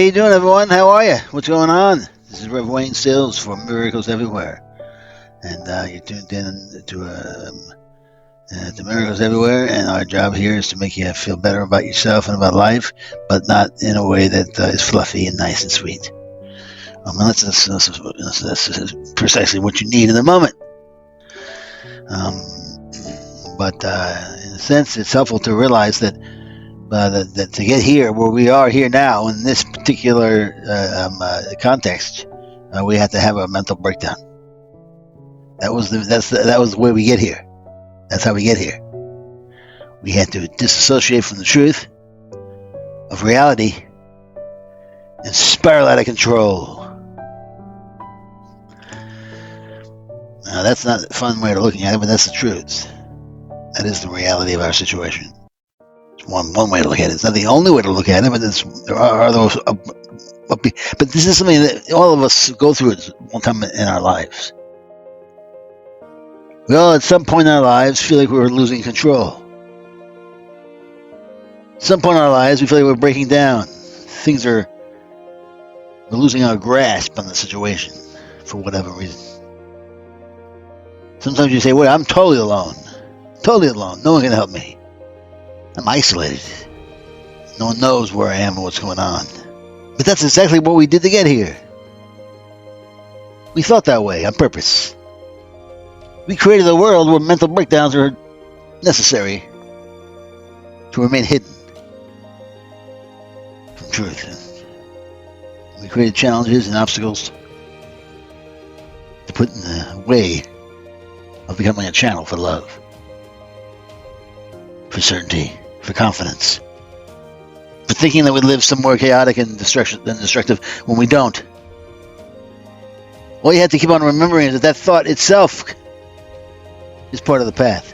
you doing, everyone? How are you? What's going on? This is Rev Wayne Sills for Miracles Everywhere, and you're tuned in to Miracles Everywhere. And our job here is to make you feel better about yourself and about life, but not in a way that is fluffy and nice and sweet. That's precisely what you need in the moment. But in a sense, it's helpful to realize that to get here where we are here now in this particular context, we had to have a mental breakdown. That was the way we get here. That's how we get here. We had to disassociate from the truth of reality and spiral out of control. Now, that's not a fun way of looking at it, but that's the truth. That is the reality of our situation. It's one way to look at it. It's not the only way to look at it, but there are those. But this is something that all of us go through at one time in our lives. We all, at some point in our lives, feel like we're losing control. At some point in our lives, we feel like we're breaking down. We're losing our grasp on the situation for whatever reason. Sometimes you say, "Wait, I'm totally alone. Totally alone. No one can help me. I'm isolated. No one knows where I am and what's going on." But that's exactly what we did to get here. We thought that way on purpose. We created a world where mental breakdowns are necessary to remain hidden from truth. We created challenges and obstacles to put in the way of becoming a channel for love, for certainty, for confidence, for thinking that we live somewhere chaotic and destructive when we don't. All you have to keep on remembering is that thought itself is part of the path.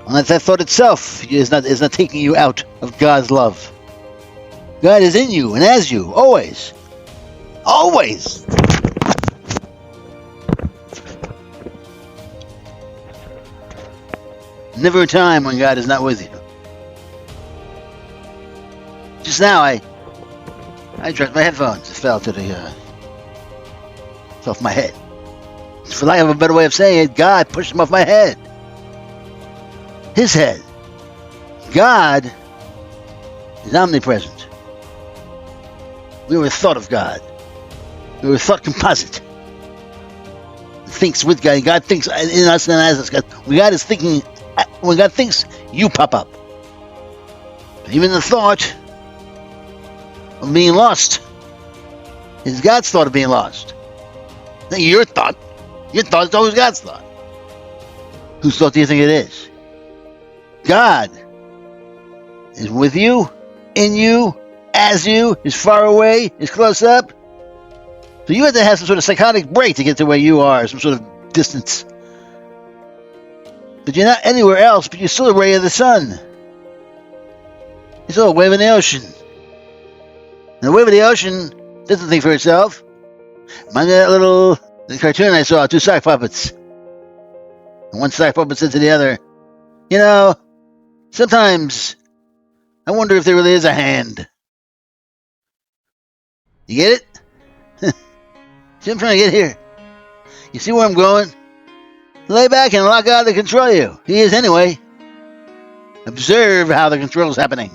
And that thought itself is not taking you out of God's love. God is in you and as you, always. Always! Never a time when God is not with you. Just now, I dropped my headphones. It fell off my head. For lack of a better way of saying it, God pushed them off my head. His head. God is omnipresent. We were a thought of God. We were a thought composite. Thinks with God. God thinks in us and as us. When God is thinking, when God thinks, you pop up. Even the thought of being lost is God's thought of being lost. Not your thought. Your thought is always God's thought. Whose thought do you think it is? God is with you, in you, as you, is far away, is close up. So you have to have some sort of psychotic break to get to where you are, some sort of distance. But you're not anywhere else, but you're still a ray of the sun. You're still a wave in the ocean. And the wave of the ocean doesn't think for itself. Mind that little cartoon I saw, two sock puppets. And one sock puppet said to the other, "You know, sometimes I wonder if there really is a hand." You get it? See what I'm trying to get here? You see where I'm going? Lay back and allow God to control you. He is anyway. Observe how the control is happening.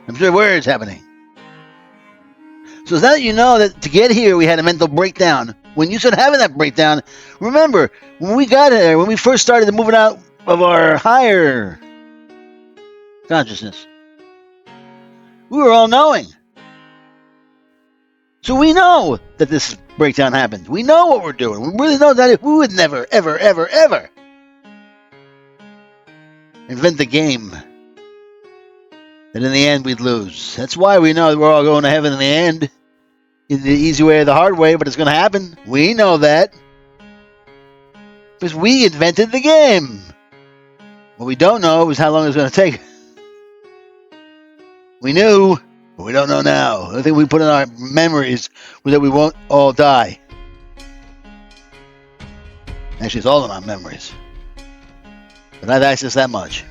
Observe where it's happening. So now that you know that to get here we had a mental breakdown, when you start having that breakdown, remember, when we got there, when we first started moving out of our higher consciousness, we were all knowing. So we know that this breakdown happened. We know what we're doing. We really know that we would never, ever, ever, ever invent the game that in the end we'd lose. That's why we know that we're all going to heaven in the end. In the easy way or the hard way, but it's going to happen. We know that. Because we invented the game. What we don't know is how long it's going to take. We knew, but we don't know now. The thing we put in our memories was that we won't all die. Actually, it's all in our memories. But I've accessed that much.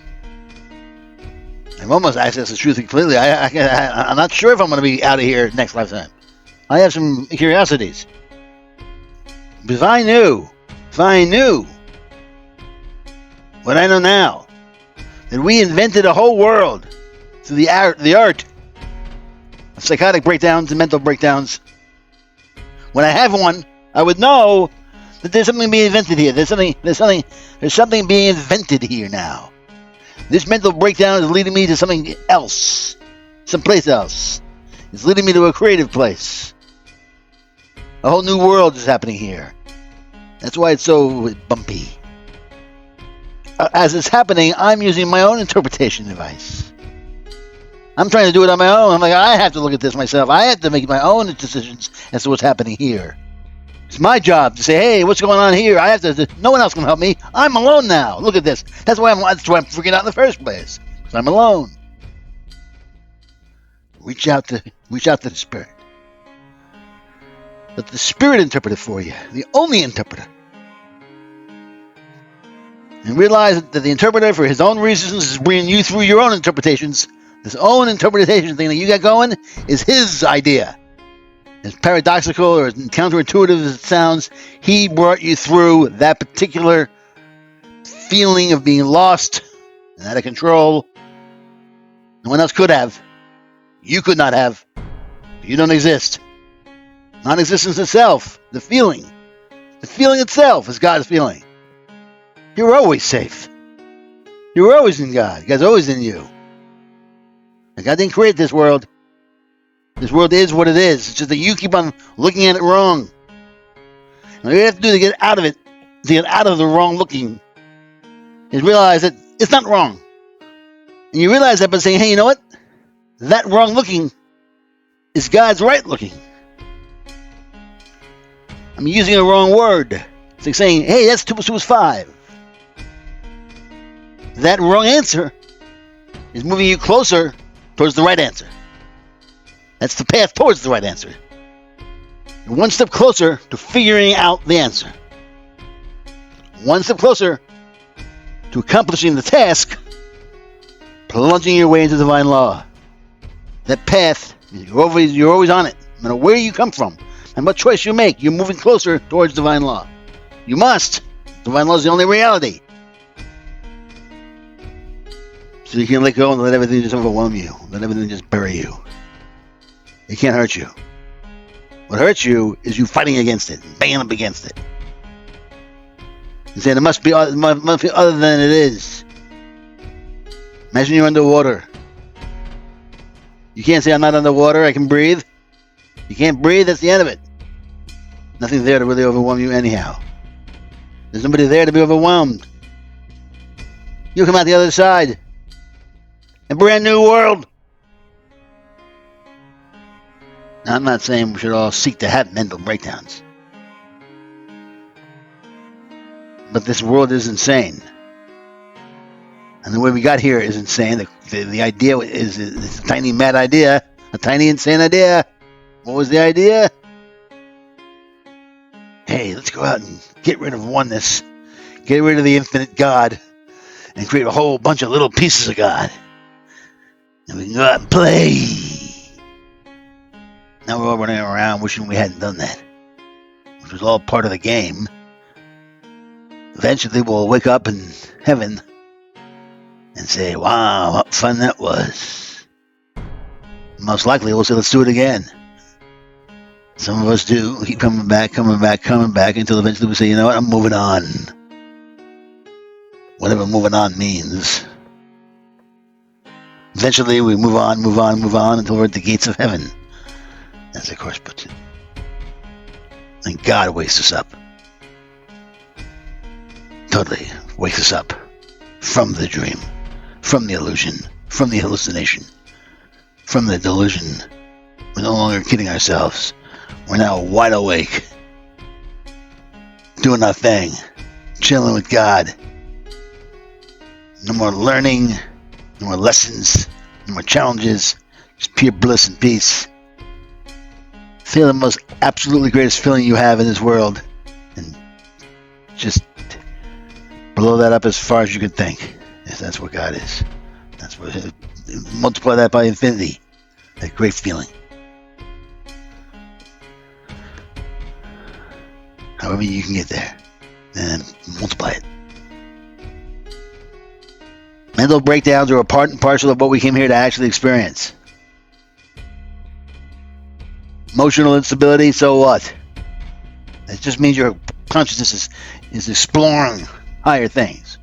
I've almost accessed the truth completely. I'm not sure if I'm going to be out of here next lifetime. I have some curiosities. But if I knew what I know now, that we invented a whole world through the art of psychotic breakdowns and mental breakdowns, when I have one, I would know that there's something being invented here. There's something being invented here now. This mental breakdown is leading me to something else, someplace else. It's leading me to a creative place. A whole new world is happening here. That's why it's so bumpy. As it's happening, I'm using my own interpretation device. I'm trying to do it on my own. I'm like, I have to look at this myself. I have to make my own decisions as to what's happening here. It's my job to say, hey, what's going on here? I have to. No one else can help me. I'm alone now. Look at this. That's why I'm freaking out in the first place. Because I'm alone. Reach out to the Spirit. Let the Spirit interpret it for you. The only interpreter. And realize that the interpreter, for his own reasons, is bringing you through your own interpretations. This own interpretation thing that you got going is his idea. As paradoxical or as counterintuitive as it sounds, he brought you through that particular feeling of being lost and out of control. No one else could have. You could not have. You don't exist. Non-existence itself, the feeling itself is God's feeling. You're always safe. You're always in God. God's always in you. And God didn't create this world. This world is what it is. It's just that you keep on looking at it wrong. And what you have to do to get out of it, to get out of the wrong looking, is realize that it's not wrong. And you realize that by saying, hey, you know what? That wrong looking is God's right looking. I'm using a wrong word. It's like saying, hey, that's 2 + 2 is 5. That wrong answer is moving you closer towards the right answer. That's the path towards the right answer. You're one step closer to figuring out the answer. One step closer to accomplishing the task, plunging your way into divine law. That path, you're always on it. No matter where you come from and what choice you make, you're moving closer towards divine law. You must. Divine law is the only reality. So you can let go and let everything just overwhelm you. Let everything just bury you. It can't hurt you. What hurts you is you fighting against it, banging up against it. You saying it must be other than it is. Imagine you're underwater. You can't say I'm not underwater, I can breathe. You can't breathe, that's the end of it. Nothing there to really overwhelm you anyhow. There's nobody there to be overwhelmed. You'll come out the other side. A brand new world. Now, I'm not saying we should all seek to have mental breakdowns. But this world is insane. And the way we got here is insane. The idea is a tiny mad idea. A tiny insane idea. What was the idea? Hey, let's go out and get rid of oneness. Get rid of the infinite God. And create a whole bunch of little pieces of God. And we can go out and play. Now we're all running around wishing we hadn't done that. Which was all part of the game. Eventually we'll wake up in heaven and say, wow, what fun that was. Most likely we'll say, let's do it again. Some of us do. We keep coming back until eventually we say, you know what, I'm moving on. Whatever moving on means. Eventually we move on until we're at the gates of heaven. As the Course puts it. And God wakes us up. Totally wakes us up from the dream, from the illusion, from the hallucination, from the delusion. We're no longer kidding ourselves. We're now wide awake, doing our thing, chilling with God. No more learning, no more lessons, no more challenges, just pure bliss and peace. Feel the most absolutely greatest feeling you have in this world, and just blow that up as far as you could think. If that's what God is, that's what multiply that by infinity. That great feeling. However you can get there, and multiply it. Mental breakdowns are a part and parcel of what we came here to actually experience. Emotional instability, so what? It just means your consciousness is exploring higher things.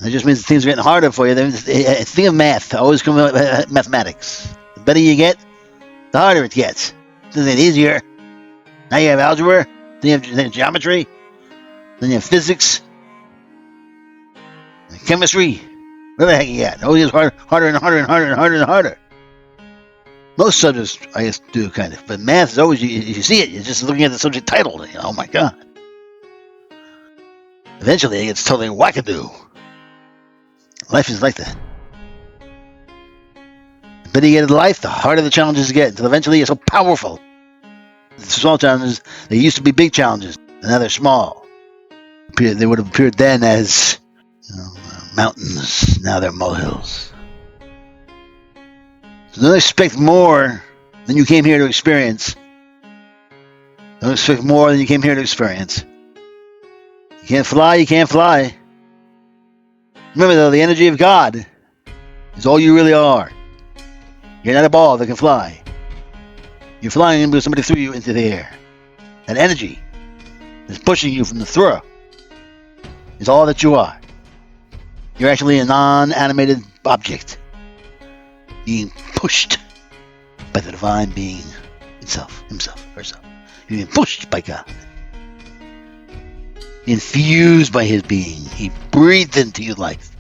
It just means things are getting harder for you. Think of math. Always come with mathematics. The better you get, the harder it gets. It doesn't get easier. Now you have algebra, then you have geometry, then you have physics, chemistry, whatever the heck you got. It always gets harder and harder and harder and harder and harder. Most subjects, I guess, do kind of. But math is always, you see it, you're just looking at the subject title. And oh my God. Eventually it gets totally wackadoo. Life is like that. The better you get in life, the harder the challenges get. Until eventually you're so powerful. The small challenges, they used to be big challenges. And now they're small. They would have appeared then as mountains. Now they're molehills. So don't expect more than you came here to experience. Don't expect more than you came here to experience. You can't fly, you can't fly. Remember though, the energy of God is all you really are. You're not a ball that can fly. You're flying because somebody threw you into the air. That energy is pushing you from the thrower. Is all that you are. You're actually a non-animated object being pushed by the divine being itself, himself, herself. You're being pushed by God. Infused by his being. He breathed into you life.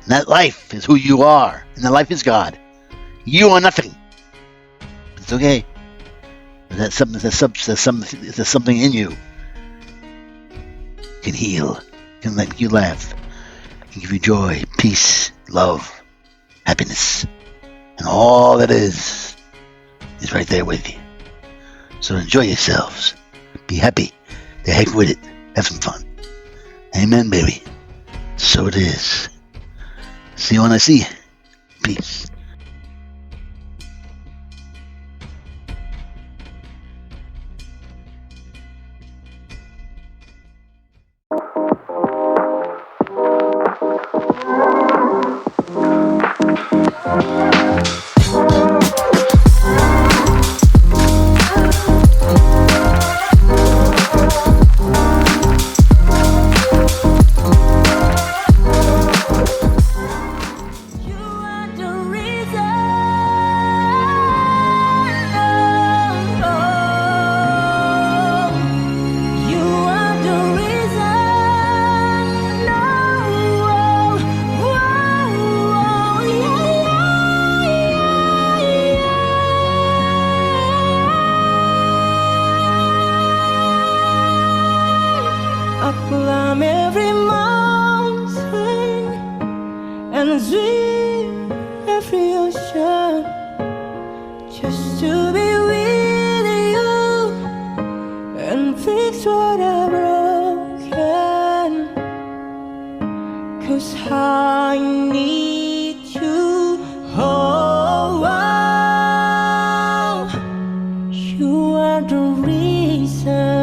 And that life is who you are. And that life is God. You are nothing. It's okay. But there's something in you. Can heal. Can make you laugh. Can give you joy, peace, love, happiness. And all that is right there with you. So enjoy yourselves. Be happy. The heck with it. Have some fun. Amen, baby. So it is. See you when I see you. Peace. You are the reason.